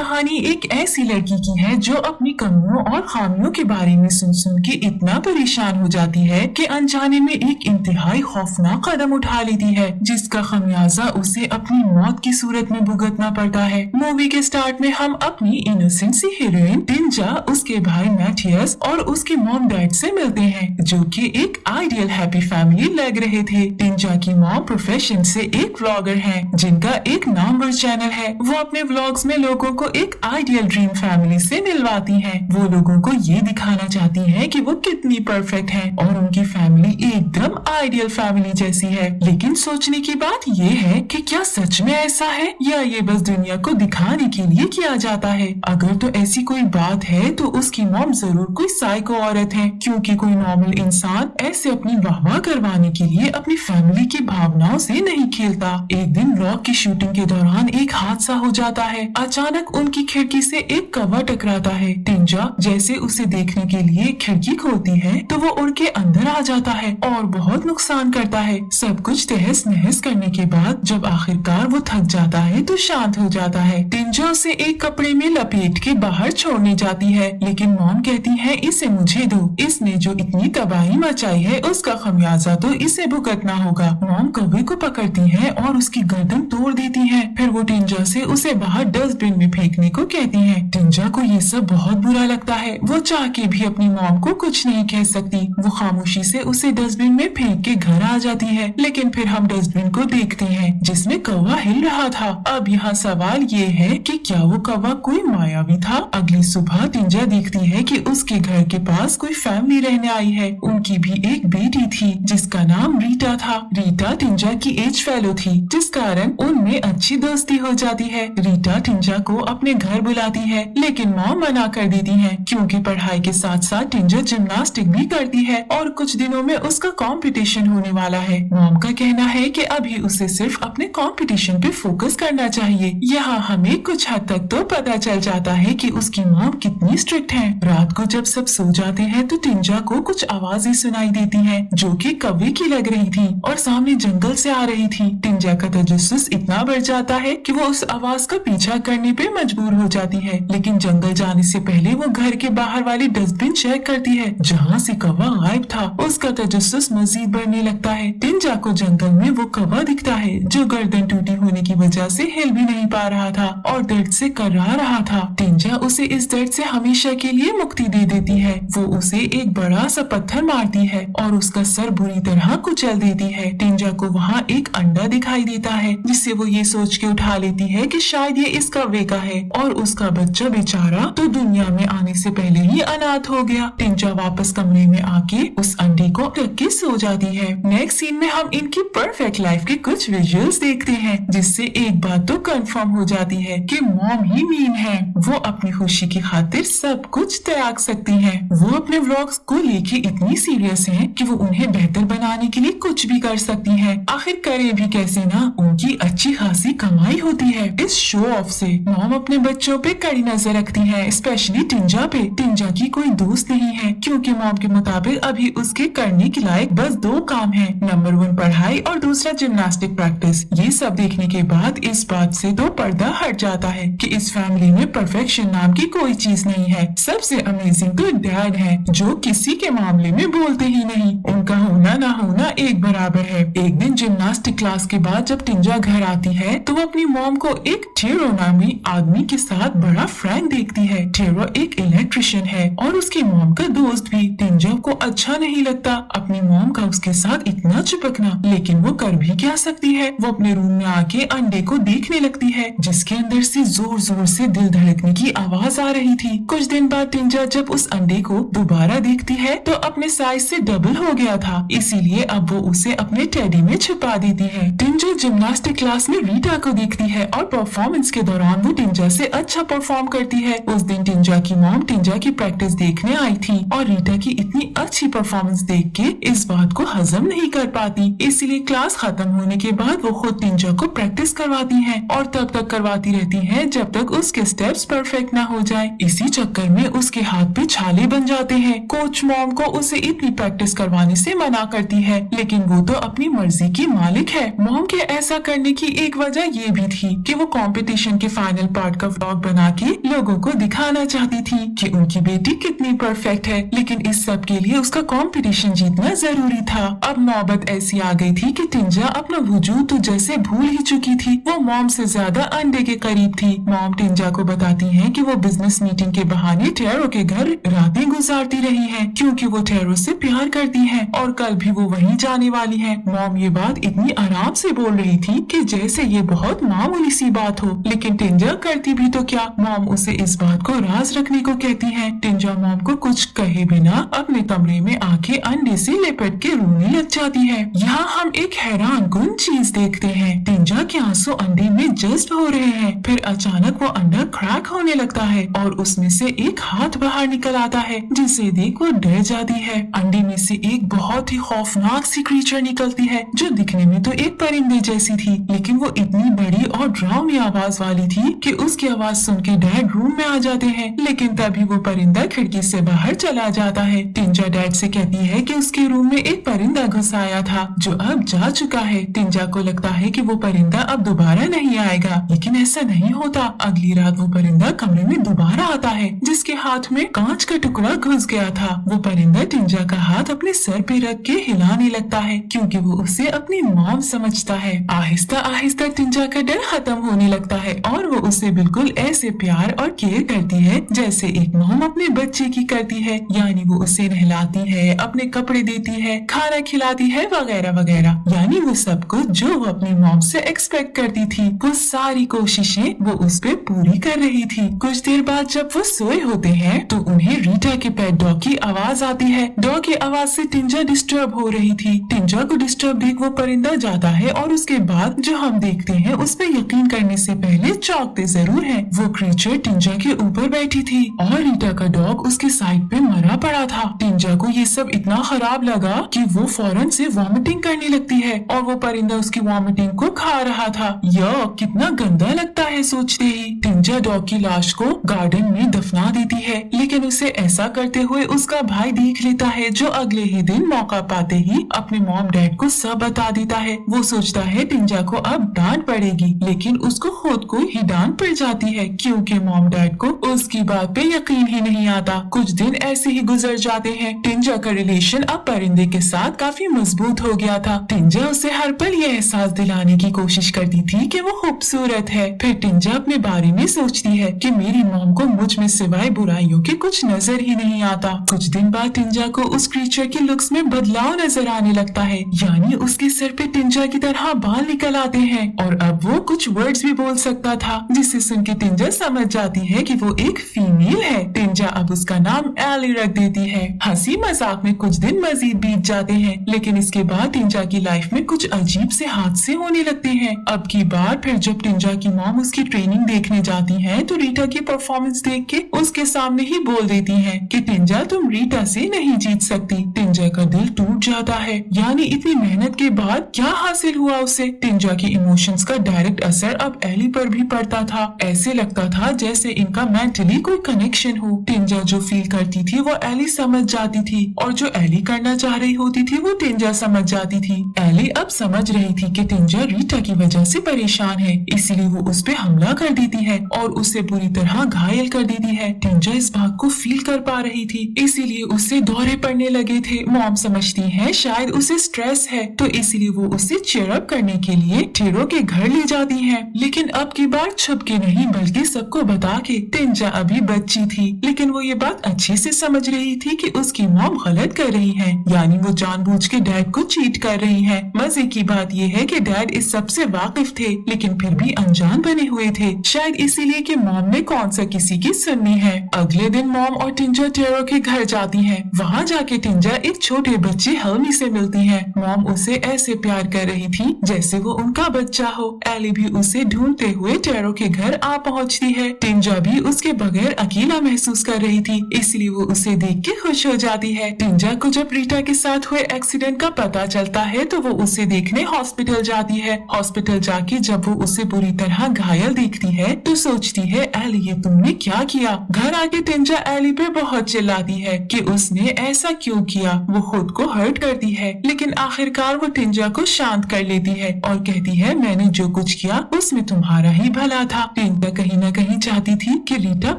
कहानी एक ऐसी लड़की की है जो अपनी कमियों और खामियों के बारे में सुन के इतना परेशान हो जाती है कि अनजाने में एक इंतहाई खौफनाक कदम उठा लेती है, जिसका खमियाजा उसे अपनी मौत की सूरत में भुगतना पड़ता है। मूवी के स्टार्ट में हम अपनी इनोसेंट सी हीरोइन टिंजा, उसके भाई मैथियस और उसके मॉम डैड से मिलते हैं, जो कि एक आइडियल हैप्पी फैमिली लग रहे थे। टिंजा की मॉम प्रोफेशन से एक व्लॉगर है, जिनका एक नामवर चैनल है। वो अपने व्लॉग्स में लोगों को एक आइडियल ड्रीम फैमिली से मिलवाती हैं। वो लोगों को ये दिखाना चाहती हैं कि वो कितनी परफेक्ट हैं और उनकी फैमिली एकदम आइडियल फैमिली जैसी है। लेकिन सोचने की बात ये है कि क्या सच में ऐसा है या ये बस दुनिया को दिखाने के लिए किया जाता है। अगर तो ऐसी कोई बात है तो उसकी मॉम जरूर कोई साइको औरत है, क्योंकि कोई नॉर्मल इंसान ऐसे अपनी वाहवाह करवाने के लिए अपनी फैमिली की भावनाओं से नहीं खेलता। एक दिन व्लॉग की शूटिंग के दौरान एक हादसा हो जाता है। अचानक उनकी खिड़की से एक कौवा टकराता है। टिंजा जैसे उसे देखने के लिए खिड़की खोलती है तो वो उड़ के अंदर आ जाता है और बहुत नुकसान करता है। सब कुछ तहस नहस करने के बाद जब आखिरकार वो थक जाता है तो शांत हो जाता है। टिंजा उसे एक कपड़े में लपेट के बाहर छोड़ने जाती है, लेकिन मॉम कहती है इसे मुझे दो, इसने जो इतनी तबाही मचाई है उसका खमियाजा तो इसे भुगतना होगा। मॉम कौवे को पकड़ती है और उसकी गर्दन तोड़ देती है। फिर वो टिंजा से उसे बाहर डस्टबिन में फेंकने को कहती है। टिंजा को ये सब बहुत बुरा लगता है। वो चाह के भी अपनी मॉम को कुछ नहीं कह सकती। वो खामोशी से उसे डस्टबिन में फेंक के घर आ जाती है। लेकिन फिर हम डस्टबिन को देखते हैं जिसमें कौवा हिल रहा था। अब यहाँ सवाल ये है कि क्या वो कौवा कोई मायावी था। अगली सुबह टिंजा देखती है कि उसके घर के पास कोई फैमिली रहने आई है। उनकी भी एक बेटी थी जिसका नाम रीटा था। रीटा टिंजा की एज फेलो थी, जिस कारण उनमें अच्छी दोस्ती हो जाती है। रीटा टिंजा को अपने घर बुलाती है, लेकिन मॉम मना कर देती है, क्योंकि पढ़ाई के साथ साथ टिंजा जिम्नास्टिक भी करती है और कुछ दिनों में उसका कंपटीशन होने वाला है। मॉम का कहना है कि अभी उसे सिर्फ अपने कंपटीशन पे फोकस करना चाहिए। यहाँ हमें कुछ हद तक तो पता चल जाता है कि उसकी मॉम कितनी स्ट्रिक्ट है। रात को जब सब सो जाते हैं तो टिंजा को कुछ आवाजें सुनाई देती हैं, जो कि कौवे की लग रही थी और सामने जंगल से आ रही थी। टिंजा का तजस्सुस इतना बढ़ जाता है कि वो उस आवाज का पीछा करने पे मजबूर हो जाती है, लेकिन जंगल जाने से पहले वो घर के बाहर वाली डस्टबिन चेक करती है जहाँ से कौवा गायब था। उसका तजस्सुस मजीद बढ़ने लगता है। टिंजा को जंगल में वो कौवा दिखता है जो गर्दन टूटी होने की वजह से हिल भी नहीं पा रहा था और दर्द से कर्रा रहा था। टिंजा उसे इस दर्द से हमेशा के लिए मुक्ति दे देती है। वो उसे एक बड़ा सा पत्थर मारती है और उसका सर बुरी तरह कुचल देती है। टिंजा को वहाँ एक अंडा दिखाई देता है, जिससे वो ये सोच के उठा लेती है कि शायद ये इस कौवे का है और उसका बच्चा बेचारा तो दुनिया में आने से पहले ही अनाथ हो गया। टिंजा वापस कमरे में आके उस अंडे को रख के सो जाती है। नेक्स्ट सीन में हम इनकी परफेक्ट लाइफ के कुछ विजुअल्स देखते हैं, जिससे एक बात तो कंफर्म हो जाती है कि मॉम ही मीन है। वो अपनी खुशी की खातिर सब कुछ त्याग सकती हैं। वो अपने व्लॉग्स को लेके इतनी सीरियस हैं कि वो उन्हें बेहतर बनाने के लिए कुछ भी कर सकती हैं। आखिर करे भी कैसे ना, उनकी अच्छी खासी कमाई होती है इस शो ऑफ से। मॉम अपने बच्चों पे कड़ी नजर रखती है, स्पेशली टिंजा पे। टिंजा की कोई दोस्त नहीं है, क्योंकि मॉम के मुताबिक अभी उसके करने के लायक बस दो काम है, नंबर 1 पढ़ाई और दूसरा जिम्नास्टिक प्रैक्टिस। ये सब देखने के बाद इस बात से तो पर्दा हट जाता है कि इस फैमिली में परफेक्शन नाम की कोई चीज नहीं है। सबसे अमेजिंग तो डैड है, जो किसी के मामले में बोलते ही नहीं। उनका होना ना होना एक बराबर है। एक दिन जिम्नास्टिक क्लास के बाद जब टिंजा घर आती है तो वो अपनी मॉम को एक टेरो नामी आदमी के साथ बड़ा फ्रैंक देखती है। टेरो एक इलेक्ट्रिशियन है और उसकी मॉम का दोस्त भी। टिंजा को अच्छा नहीं लगता अपनी मॉम का उसके साथ इतना चिपकना, लेकिन वो कर भी क्या सकती है। वो अपने रूम में आके अंडे को देखने लगती है, जिसके अंदर से जोर जोर से दिल धड़कने की आवाज आ रही थी। कुछ दिन बाद टिंजा जब उस अंडे को दोबारा देखती है तो अपने साइज से डबल हो गया था, इसीलिए अब वो उसे अपने टेडी में छुपा देती है। टिंजा जिम्नास्टिक क्लास में रीटा को देखती है और परफॉर्मेंस के दौरान वो टिंजा से अच्छा परफॉर्म करती है। उस दिन टिंजा की मॉम टिंजा की प्रैक्टिस देखने आई थी और रीटा की इतनी अच्छी परफॉर्मेंस देख के इस बात को हजम नहीं कर पाती, इसलिए क्लास खत्म होने के बाद वो खुद टिंजा को प्रैक्टिस करवाती है और तब तक करवाती रहती है जब तक उसके स्टेप्स परफेक्ट ना हो जाए। इसी चक्कर में उसके हाथ पे छाले बन जाते हैं। कोच मॉम को उसे इतनी प्रैक्टिस करवाने से मना करती है, लेकिन वो तो अपनी मर्जी की मालिक है। मॉम के ऐसा करने की एक वजह ये भी थी कि वो कंपटीशन के फाइनल पार्ट का व्लॉग बना के लोगों को दिखाना चाहती थी कि उनकी बेटी कितनी परफेक्ट है, लेकिन इस सब के लिए उसका कंपटीशन जीतना जरूरी था। अब नौबत ऐसी आ गई थी कि टिंजा अपना वजूद तो जैसे भूल ही चुकी थी। वो मॉम से ज्यादा अंडे के करीब थी। मॉम टिंजा को बताती हैं कि वो बिजनेस मीटिंग के बहाने टेरो के घर रातें गुजारती रही हैं, क्योंकि वो टेरो से प्यार करती हैं और कल भी वो वहीं जाने वाली हैं। मॉम ये बात इतनी आराम से बोल रही थी कि जैसे ये बहुत मामूली सी बात हो, लेकिन टिंजा करती भी तो क्या। मॉम उसे इस बात को राज रखने को कहती हैं। टिंजा मॉम को कुछ कहे बिना अपने कमरे में आके अंडे से लिपट के रोने लग जाती है। यहाँ हम एक हैरान कुन चीज देखते हैं। टिंजा के आंसू अंडे में जस्ट हो रहे हैं, फिर अचानक वो अंडा क्रैक होने लगता है और उसमें से एक हाथ बाहर निकल आता है, जिसे देख वो डर जाती है। अंडे में से एक बहुत ही खौफनाक सी क्रीचर निकलती है, जो दिखने में तो एक परिंदे जैसी थी, लेकिन वो इतनी बड़ी और डरावनी आवाज वाली थी कि उसकी आवाज सुन के डैड रूम में आ जाते हैं। लेकिन तभी वो परिंदा खिड़की से बाहर चला जाता है। टिंजा डैड से कहती है कि उसके रूम में एक परिंदा घुस आया था, जो अब जा चुका है। टिंजा को लगता है कि वो परिंदा अब दोबारा नहीं आएगा, लेकिन ऐसा नहीं होता। अगली रात वो परिंदा कमरे में दोबारा आता है, जिसके हाथ में कांच का टुकड़ा घुस गया था। वो परिंदा टिंजा का हाथ अपने सर पे रख के हिलाने लगता है, क्योंकि वो उसे अपनी मॉम समझता है। आहिस्ता आहिस्ता टिंजा का डर खत्म होने लगता है और वो उसे बिल्कुल ऐसे प्यार और केयर करती है जैसे एक मॉम अपने बच्चे की करती है। यानी वो उसे नहलाती है, अपने कपड़े देती है, खाना खिलाती है, वगैरह वगैरह। यानी वो सब कुछ जो वो अपनी मॉम से एक्सपेक्ट करती थी, वो सारी कोशिशें वो उस पे पूरी कर रही थी। कुछ देर बाद जब वो सोए होते हैं तो उन्हें रीटा के पेट डॉग की आवाज आती है। डॉग की आवाज से टिंजा डिस्टर्ब हो रही थी। टिंजा को डिस्टर्ब देख वो परिंदा जाता है और उसके बाद जो हम देखते हैं उस पे यकीन करने से पहले चौंकते जरूर हैं। वो क्रीचर टिंजा के ऊपर बैठी थी और रीटा का डॉग उसके साइड पे मरा पड़ा था। टिंजा को ये सब इतना खराब लगा कि वो फौरन से वॉमिटिंग करने लगती है और वो परिंदा उसकी वॉमिटिंग को खा रहा था। यह कितना गंदा लगता है सोचते ही। टिंजा डॉग की लाश को गार्डन में दफना देती है, लेकिन उसे ऐसा करते हुए उसका भाई देख लेता है, जो अगले ही दिन मौका पाते ही अपने मॉम डैड को सब बता देता है। वो सोचता है टिंजा को अब डांट पड़ेगी, लेकिन उसको खुद को ही डांट पड़ जाती है, क्योंकि मॉम डैड को उसकी बात पे यकीन ही नहीं आता। कुछ दिन ऐसे ही गुजर जाते हैं। टिंजा का रिलेशन अब परिंदे के साथ काफी मजबूत हो गया था। टिंजा उसे हर पल ये एहसास दिलाने की कोशिश करती थी कि वो खूबसूरत है। फिर टिंजा अपने बारे में सोचती है कि मेरी मॉम को मुझ में सिवाय बुराइयों के कुछ नजर ही नहीं आता। कुछ दिन बाद टिंजा को उस क्रीचर की लुक्स में बदलाव नजर आने लगता है, यानी उसके सर पे टिंजा की तरह बाल निकल आते हैं और अब वो कुछ वर्ड्स भी बोल सकता था, जिसे सुन के टिंजा समझ जाती है कि वो एक फीमेल है। टिंजा अब उसका नाम एली रख देती है। हंसी मजाक में कुछ दिन मजीद बीत जाते हैं, लेकिन इसके बाद टिंजा की लाइफ में कुछ अजीब से हादसे होने लगते हैं। अब की बार फिर जब टिंजा की मॉम उसकी ट्रेनिंग देखने जाती हैं, तो रीटा की परफॉर्मेंस देख के उसके सामने ही बोल देती हैं कि टिंजा तुम रीटा से नहीं जीत सकती। टिंजा का दिल टूट जाता है, यानी इतनी मेहनत के बाद क्या हासिल हुआ उसे। टिंजा के इमोशंस का डायरेक्ट असर अब एली पर भी पड़ता था। ऐसे लगता था जैसे इनका मेंटली कोई कनेक्शन हो। टिंजा जो फील करती थी वो एली समझ जाती थी, और जो एली करना चाह रही होती थी वो टिंजा समझ जाती थी। एली अब समझ रही थी कि टिंजा रीटा की वजह से परेशान है, इसलिए वो उस पे हमला कर देती है और उसे बुरी तरह घायल कर देती है। टिंजा इस बात को फील कर पा रही थी, इसीलिए उसे दौरे पड़ने लगे थे। मॉम समझती है शायद उसे स्ट्रेस है, तो इसलिए वो उसे चीयर अप करने के लिए टेरो के घर ले जाती है। लेकिन अब की बार छुप के नहीं बल्कि सबको बता के। टिंजा अभी बच्ची थी, लेकिन वो ये बात अच्छे से समझ रही थी कि उसकी मॉम गलत कर रही है, यानी वो जानबूझ के डैड को चीट कर रही है। मजे की बात ये है कि डैड इस सब से वाकिफ थे, लेकिन फिर भी अनजान बने हुए थे, शायद इसीलिए कि मॉम ने कौन सा किसी की सुननी है। अगले दिन मॉम और टिंजा टेरो के घर जाती हैं। वहाँ जाके टिंजा एक छोटे बच्चे हल्मी से मिलती है। मॉम उसे ऐसे प्यार कर रही थी जैसे वो उनका बच्चा हो। एली भी उसे ढूंढते हुए टेरो के घर आ पहुँचती है। टिंजा भी उसके बगैर अकेला महसूस कर रही थी, इसलिए वो उसे देख के खुश हो जाती है। टिंजा को जब रीटा के साथ हुए एक्सीडेंट का पता चलता है तो वो उसे देखने हॉस्पिटल जाती है। हॉस्पिटल जाके जब वो उसे बुरी तरह घायल देखती है तो सोचती है एली ये तुमने क्या किया। घर आके टिंजा एली पे बहुत चिल्लाती है कि उसने ऐसा क्यों किया। वो खुद को हर्ट करती है, लेकिन आखिरकार वो टिंजा को शांत कर लेती है और कहती है मैंने जो कुछ किया उसमें तुम्हारा ही भला था। टिंजा कहीं न कहीं चाहती थी कि रीटा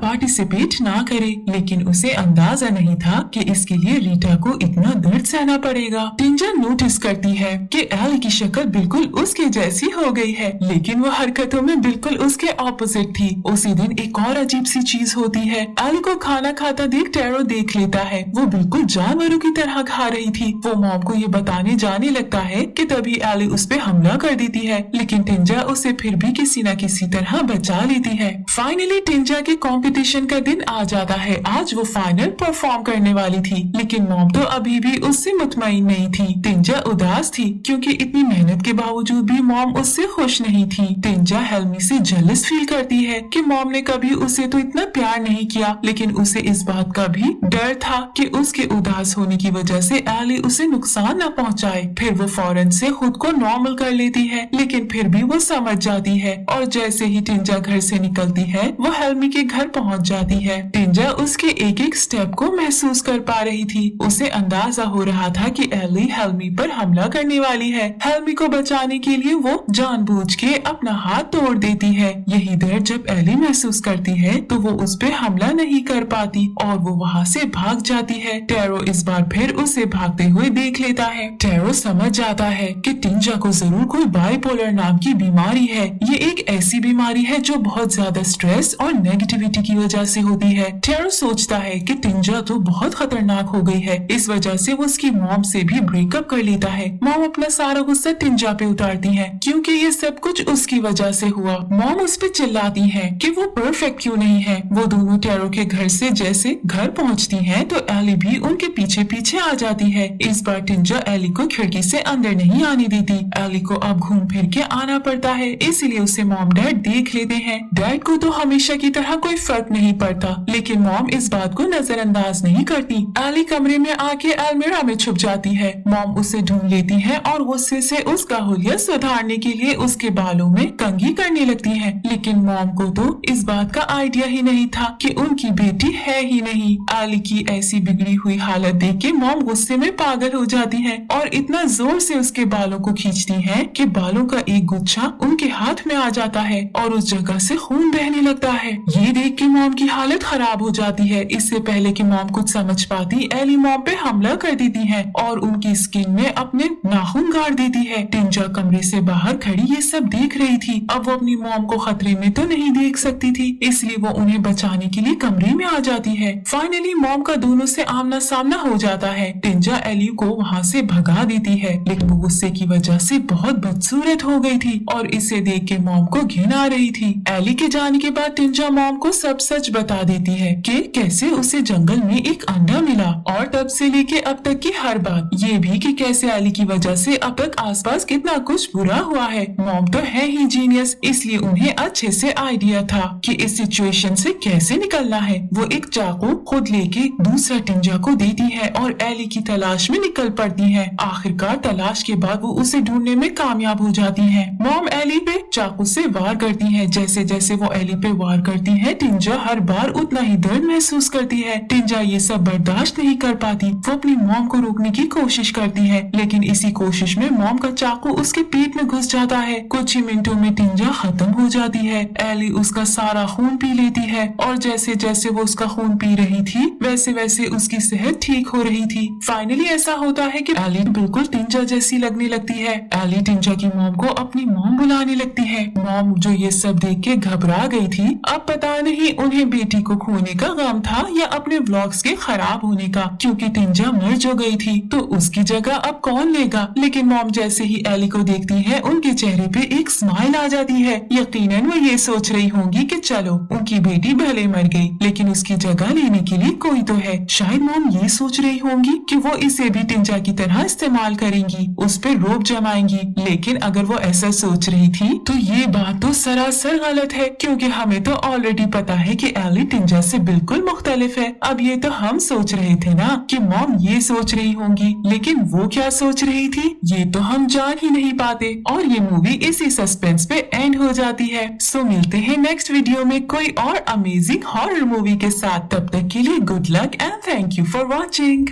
पार्टिसिपेट ना करे, लेकिन उसे अंदाजा नहीं था कि इसके लिए रीटा को इतना दर्द सहना पड़ेगा। टिंजा नोटिस करती है कि एली की शक्ल बिल्कुल उसके जैसी हो गई है, लेकिन वो हरकतों में बिल्कुल उसके ऑपोजिट थी। उसी दिन एक और अजीब सी चीज होती है। एली को खाना खाता देख टैरो देख लेता है। वो बिल्कुल जानवरों की तरह खा रही थी। वो मॉम को ये बताने जाने लगता है कि तभी एली उस पे हमला कर देती है, लेकिन टिंजा उसे फिर भी किसी न किसी तरह बचा लेती है। फाइनली टिंजा के कंपटीशन का दिन आ जाता है। आज वो फाइनल परफॉर्म करने वाली थी, लेकिन मॉम तो अभी भी उससे मुतमईन नहीं थी। टिंजा उदास थी क्योंकि इतनी मेहनत के बावजूद भी मॉम उससे खुश नहीं थी। टिंजा हेल्मी से जेलस फील करती है कि मॉम ने कभी उसे तो इतना प्यार नहीं किया, लेकिन उसे इस बात का भी डर था कि उसके उदास होने की वजह से एली उसे नुकसान न पहुंचाए। फिर वो फौरन से खुद को नॉर्मल कर लेती है, लेकिन फिर भी वो समझ जाती है और जैसे ही टिंजा घर से निकलती है वो हेल्मी के घर पहुंच जाती है। टिंजा उसके एक एक स्टेप को महसूस कर पा रही थी। उसे अंदाजा हो रहा था कि एली हेल्मी पर हमला करने वाली है। हेल्मी को बचाने के लिए वो जानबूझ के अपना हाथ तोड़ देती है। यही दर्द जब एली महसूस करती है तो वो उस पे हमला नहीं कर पाती और वो वहाँ से भाग जाती है। टैरो इस बार फिर उसे भागते हुए देख लेता है। टैरो समझ जाता है कि टिंजा को जरूर कोई बाइपोलर नाम की बीमारी है। ये एक ऐसी बीमारी है जो बहुत ज्यादा स्ट्रेस और नेगेटिविटी की वजह से होती है। टैरो सोचता है कि टिंजा तो बहुत खतरनाक हो गई है, इस वजह से वो उसकी मॉम से भी ब्रेकअप कर लेता है। मॉम अपना सारा गुस्सा टिंजा पे उतारती है क्योंकि ये सब कुछ उसकी वजह से हुआ। मॉम उस पे चिल्लाती है कि वो परफेक्ट क्यों नहीं है। वो दोनों टैरो के घर से जैसे घर पहुंचती हैं तो एली भी उनके पीछे पीछे आ जाती है। इस बार टिंजा एली को खिड़की से अंदर नहीं आने देती। एली को अब घूम फिर के आना पड़ता है, इसलिए उसे मॉम डैड देख लेते हैं। डैड को तो हमेशा की तरह कोई फर्क नहीं पड़ता, लेकिन मॉम इस बात को नजरअंदाज नहीं करती। एली कमरे में आके अलमीरा में छुप जाती है। मॉम उसे ढूंढ लेती है और गुस्से से उसका हुलिया सुधारने के लिए उसके बालों में कंघी करने लगती है, लेकिन मॉम को तो इस बात का आइडिया ही नहीं था कि उनकी बेटी है ही नहीं। एली की ऐसी बिगड़ी हुई हालत देख के मॉम गुस्से में पागल हो जाती है और इतना जोर से उसके बालों को खींचती है कि बालों का एक गुच्छा उनके हाथ में आ जाता है और उस जगह से खून बहने लगता है। ये देख के मॉम की हालत खराब हो जाती है। इससे पहले कि मॉम कुछ समझ पाती, एली मॉम पे हमला कर देती है और उनकी स्किन में अपने नाखून गाड़ देती है। टिंजा कमरे से बाहर खड़ी ये सब देख रही थी। अब वो अपनी मॉम को खतरे में तो नहीं देख सकती थी, इसलिए वो उन्हें बचाने के लिए कमरे में आ जाती है। फाइनली मॉम का दोनों से आमना सामना हो जाता है। टिंजा एली को वहाँ से भगा देती है, लेकिन वो गुस्से की वजह से बहुत बदसूरत हो गई थी और इसे देख के मॉम को घिन आ रही थी। एली के जाने के बाद टिंजा मॉम को सब सच बता देती है कि कैसे उसे जंगल में एक अंडा मिला और तब से लेके अब तक की हर बात, ये भी कि कैसे एली की वजह से अब तक आसपास कितना कुछ बुरा हुआ है। मॉम तो है ही जीनियस, इसलिए उन्हें अच्छे से आइडिया था कि इस सिचुएशन से कैसे निकलना है। वो एक चाकू खुद लेके दूसरा टिंजा को देती है और एली की तलाश में निकल पड़ती है। आखिरकार तलाश के बाद वो उसे ढूंढने में कामयाब हो जाती है। मॉम एली पे चाकू से वार करती है। जैसे जैसे वो एली पे वार करती है, टिंजा हर बार उतना ही दर्द महसूस करती है। टिंजा ये सब बर्दाश्त नहीं कर पाती। वो अपनी मॉम को रोकने की कोशिश करती है, लेकिन इसी कोशिश में मॉम का चाकू उसके पेट में घुस जाता है। कुछ ही मिनटों में टिंजा खत्म हो जाती है। एली उसका सारा खून पी लेती है और जैसे जैसे वो उसका खून पी रही थी वैसे वैसे उसकी सेहत ठीक हो रही थी। फाइनली ऐसा होता है कि एली बिल्कुल टिंजा जैसी लगने लगती है। एली टिंजा की मॉम को अपनी मॉम बुलाने लगती है। मॉम जो ये सब देख के घबरा गई थी। अब पता नहीं उन्हें बेटी को खोने का गम था या अपने व्लॉग्स के खराब होने का, क्योंकि टिंजा मर जो गई थी तो उसकी जगह अब कौन लेगा। लेकिन मॉम जैसे ही एली को देखती है उनके चेहरे पे एक स्माइल आ जाती है। यकीनन वो ये सोच रही होंगी कि चलो उनकी बेटी भले मर गई, लेकिन उसकी जगह लेने के लिए कोई तो है। शायद मॉम ये सोच रही होंगी कि वो इसे भी टिंजा की तरह इस्तेमाल करेंगी, उस पर रोब जमाएंगी। लेकिन अगर वो ऐसा सोच रही थी तो ये बात तो सरासर गलत है, क्योंकि हमें तो ऑलरेडी पता है कि एली टिंजा से बिल्कुल मुख्तलिफ है। अब ये तो हम सोच रहे थे ना कि मॉम ये सोच रही होंगी, लेकिन वो क्या सोच रही थी ये तो हम जान ही नहीं पाते। और ये मूवी इसी सस्पेंस पे एंड हो जाती है। सो मिलते हैं नेक्स्ट वीडियो में कोई और अमेजिंग हॉरर मूवी के साथ। तब तक के लिए good luck and thank you for watching.